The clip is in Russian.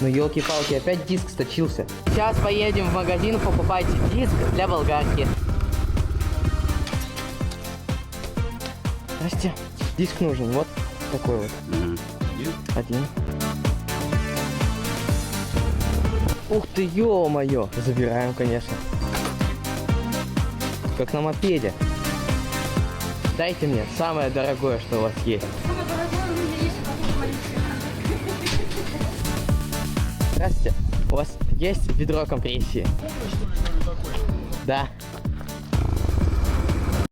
Ну елки-палки, опять диск сточился. Сейчас поедем в магазин покупать диск для болгарки. Здрасте. Диск нужен, вот такой вот. Один. Ух ты, ё-моё! Забираем, конечно. Как на мопеде. Дайте мне самое дорогое, что у вас есть. Самое дорогое у меня есть, Здравствуйте. У вас есть ведро компрессии? Помнишь, что ли, такой? Да.